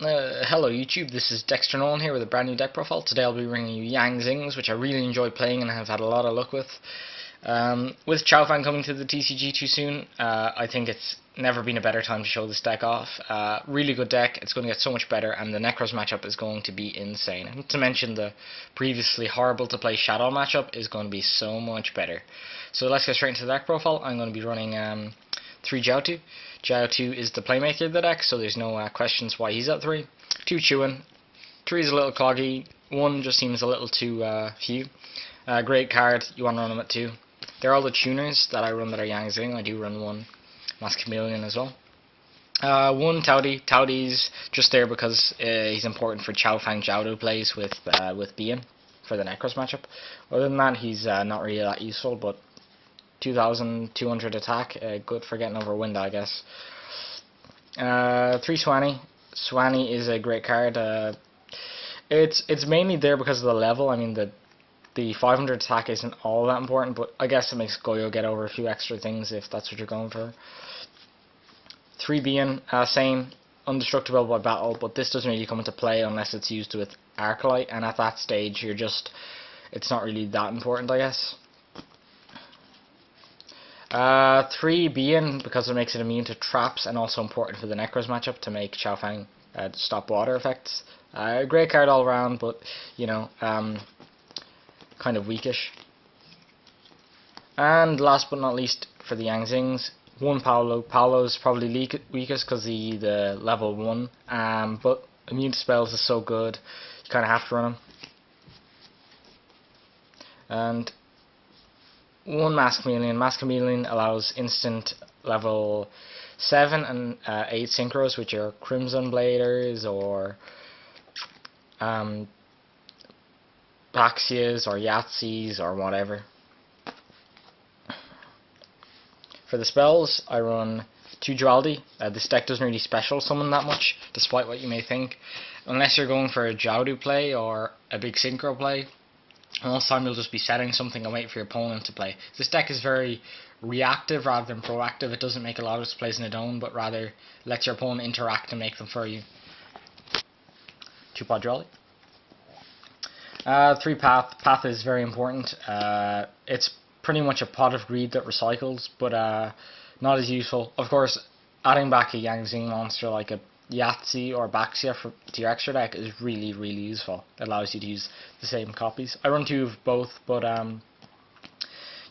Hello YouTube, this is Dexter Nolan here with a brand new deck profile. Today I'll be bringing you YangZings, which I really enjoy playing and have had a lot of luck with. With Chaofan coming to the TCG too soon, I think it's never been a better time to show this deck off. Really good deck, it's going to get so much better, and the Necros matchup is going to be insane. Not to mention the previously horrible to play Shadow matchup is going to be so much better. So let's get straight into the deck profile. I'm going to be running 3 Jiaotu. Jiaotu is the playmaker of the deck, so there's no questions why he's at 3. 2 Chewin. 3 is a little cloggy. 1 just seems a little too few. Great card, you want to run him at 2. They're all the tuners that I run that are YangZing. I do run 1 Mask Chameleon as well. 1 Taudi. Taudi's just there because he's important for Chaofan Jiaotu plays with Bian for the Necros matchup. Other than that, he's not really that useful, but 2,200 attack, good for getting over Wind, I guess. 3 Swanny. Swanny is a great card. It's mainly there because of the level. I mean, the 500 attack isn't all that important, but I guess it makes Goyo get over a few extra things if that's what you're going for. 3 Bian, same, indestructible by battle, but this doesn't really come into play unless it's used with Arclight, and at that stage it's not really that important, I guess. 3 Bian, because it makes it immune to traps and also important for the Necros matchup to make Chaofan stop water effects. Great card all around, but you know, kind of weakish. And last but not least, for the YangZings, 1 Paolo. Paolo's probably weakest because the level 1, but immune to spells is so good, you kind of have to run him. And 1 Mask Chameleon. Mask Chameleon allows instant level 7 and 8 synchros, which are Crimson Bladers or Baxias or Yahtzees or whatever. For the spells, I run 2 Duality. This deck doesn't really special summon that much, despite what you may think. Unless you're going for a Jiaotu play or a big synchro play, most time you'll just be setting something and wait for your opponent to play. This deck is very reactive rather than proactive. It doesn't make a lot of plays in its own, but rather lets your opponent interact and make them for you. 2 Pod Jolly. 3 Path. Path is very important. It's pretty much a pot of greed that recycles, but not as useful. Of course, adding back a YangZing monster like a Yahtzee or Baxia to your extra deck is really, really useful. It allows you to use the same copies. I run 2 of both, but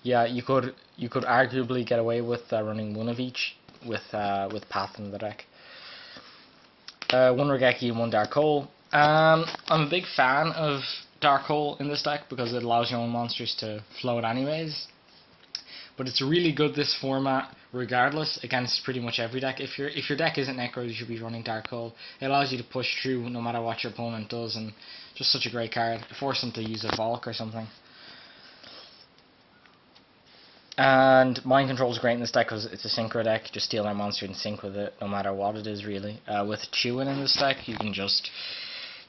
yeah, you could arguably get away with running 1 of each with Path in the deck. 1 Regeki and 1 Dark Hole. I'm a big fan of Dark Hole in this deck because it allows your own monsters to float anyways. But it's really good this format regardless against pretty much every deck. If your deck isn't Necro, you should be running Dark Hole. It allows you to push through no matter what your opponent does, and just such a great card. Force them to use a Volk or something. And Mind Control is great in this deck because it's a synchro deck. Just steal their monster and sync with it no matter what it is really. With Chewin in this deck, you can just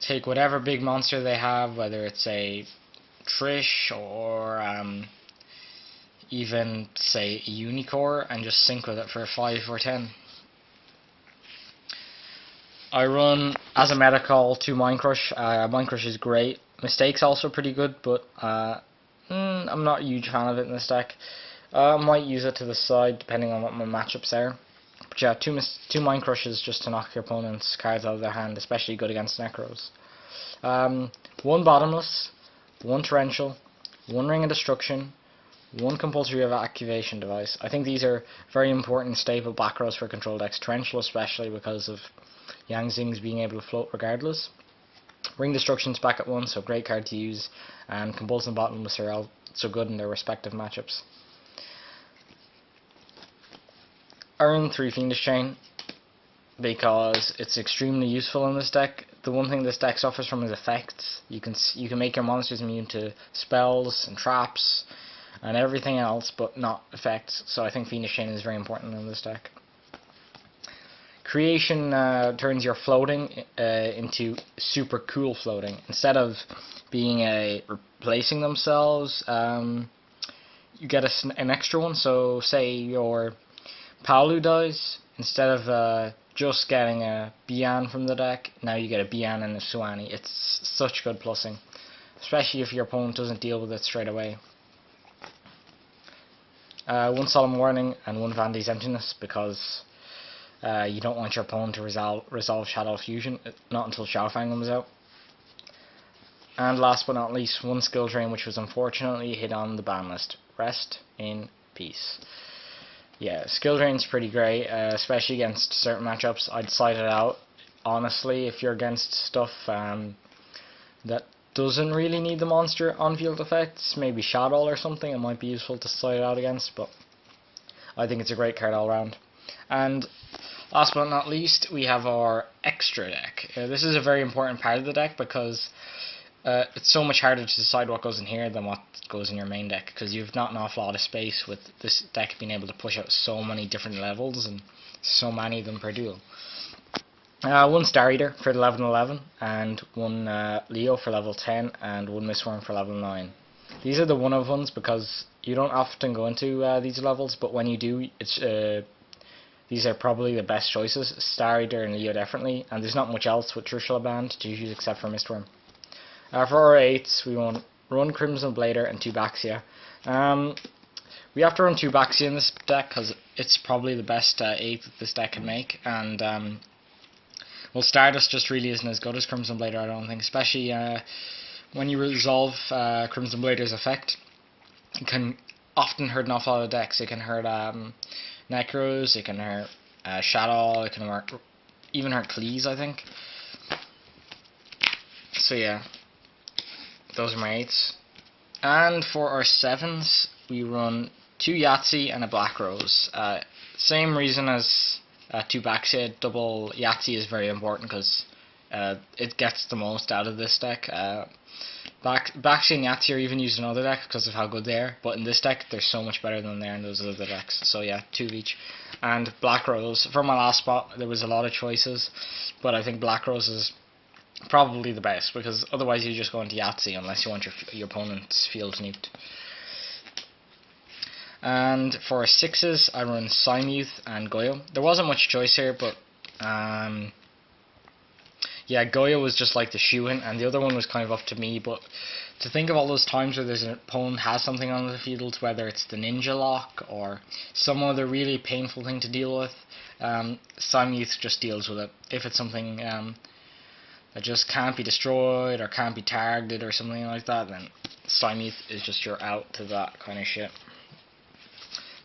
take whatever big monster they have, whether it's a Trish or even say a Unicorn, and just sync with it for 5 or 10. I run as a meta call 2 Mind Crush. Mind Crush is great. Mistake's also pretty good, but I'm not a huge fan of it in this deck. I might use it to the side depending on what my matchups are. But yeah, 2 Mind Crushes just to knock your opponent's cards out of their hand, especially good against Necros. 1 Bottomless, 1 Torrential, 1 Ring of Destruction, 1 compulsory activation device. I think these are very important stable back rows for control decks, Torrential especially because of YangZings being able to float regardless. Ring Destruction's back at 1, so great card to use, and Compulsive and Bottomless are also good in their respective matchups. I run 3 Fiendish Chain because it's extremely useful in this deck. The one thing this deck suffers from is effects. You can make your monsters immune to spells and traps and everything else, but not effects. So I think Fiendish Chain is very important in this deck. Creation turns your floating into super cool floating. Instead of being replacing themselves, you get an extra one. So say your Paolu dies, instead of just getting a Bian from the deck, now you get a Bian and a Suani. It's such good plussing, especially if your opponent doesn't deal with it straight away. One Solemn Warning and one Vandy's Emptiness, because you don't want your opponent to resolve Shadow Fusion, not until Xiaofang comes out. And last but not least, one Skill Drain, which was unfortunately hit on the ban list. Rest in peace. Yeah, Skill Drain's pretty great, especially against certain matchups. I'd slide it out, honestly, if you're against stuff that doesn't really need the monster on-field effects. Maybe Shadow or something, it might be useful to slide it out against, but I think it's a great card all around. And last but not least, we have our extra deck. This is a very important part of the deck, because it's so much harder to decide what goes in here than what goes in your main deck, because you've not an awful lot of space with this deck being able to push out so many different levels and so many of them per duel. One Star Eater for 11-11, and one Leo for level 10, and one Mistworm for level 9. These are the one-of ones, because you don't often go into these levels, but when you do, it's these are probably the best choices. Star Eater and Leo definitely, and there's not much else with Trishula Band to use except for Mistworm. For our 8s, we want run Crimson Blader and 2 Baxia. We have to run 2 Baxia in this deck, because it's probably the best 8 that this deck can make, and well, Stardust just really isn't as good as Crimson Blader, I don't think, especially when you resolve Crimson Blader's effect. It can often hurt an awful lot of decks. It can hurt Necros, it can hurt Shadow, it can even hurt Cleese, I think. So yeah, those are my 8s. And for our 7s, we run 2 Yahtzee and a Black Rose. Same reason as 2 Baxia. Double Yahtzee is very important, because it gets the most out of this deck. Baxia and Yahtzee are even used in other decks because of how good they are, but in this deck they're so much better than they are in those other decks. So yeah, 2 of each. And Black Rose, for my last spot there was a lot of choices, but I think Black Rose is probably the best, because otherwise you just go into Yahtzee unless you want your opponent's field nuked. And for 6s, I run Simuth and Goyo. There wasn't much choice here, but yeah, Goyo was just like the shoe-in, and the other one was kind of up to me. But to think of all those times where there's an opponent has something on the field, whether it's the Ninja Lock or some other really painful thing to deal with, Simuth just deals with it. If it's something that just can't be destroyed or can't be targeted or something like that, then Simuth is just your out to that kind of shit.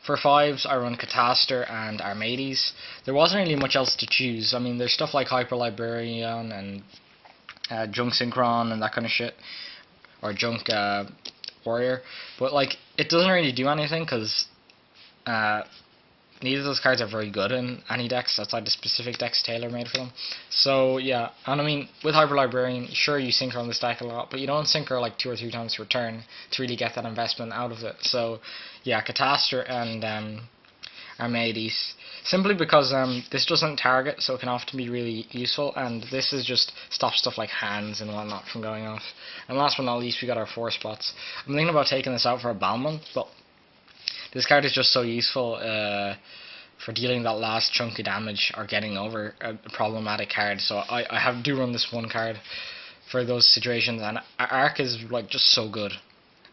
For 5s, I run Catastor and Armades. There wasn't really much else to choose. I mean, there's stuff like Hyper Librarian and Junk Synchron and that kind of shit, or Junk Warrior, but like it doesn't really do anything, because neither of those cards are very good in any decks outside the specific decks tailor-made for them. So yeah, and I mean, with Hyper Librarian, sure you synchro on this deck a lot, but you don't synchro like 2 or 3 times per turn to really get that investment out of it. So yeah, Catastor and Armades, simply because this doesn't target, so it can often be really useful, and this is just stops stuff like hands and whatnot from going off. And last but not least, we got our 4 spots. I'm thinking about taking this out for a Balmond, but this card is just so useful for dealing that last chunk of damage or getting over a problematic card. So I do run this one card for those situations, and Arc is like just so good.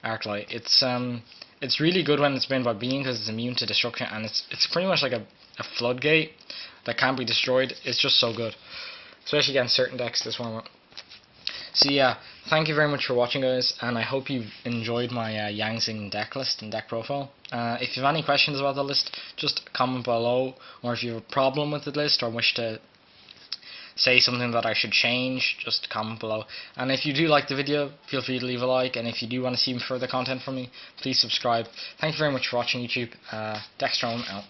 Arclight, it's really good when it's made by Being, because it's immune to destruction, and it's pretty much like a floodgate that can't be destroyed. It's just so good, especially against certain decks this format. So yeah, thank you very much for watching, guys, and I hope you enjoyed my YangZing deck list and deck profile. If you have any questions about the list, just comment below, or if you have a problem with the list or wish to say something that I should change, just comment below. And if you do like the video, feel free to leave a like, and if you do want to see further content from me, please subscribe. Thank you very much for watching, YouTube. Dextron out.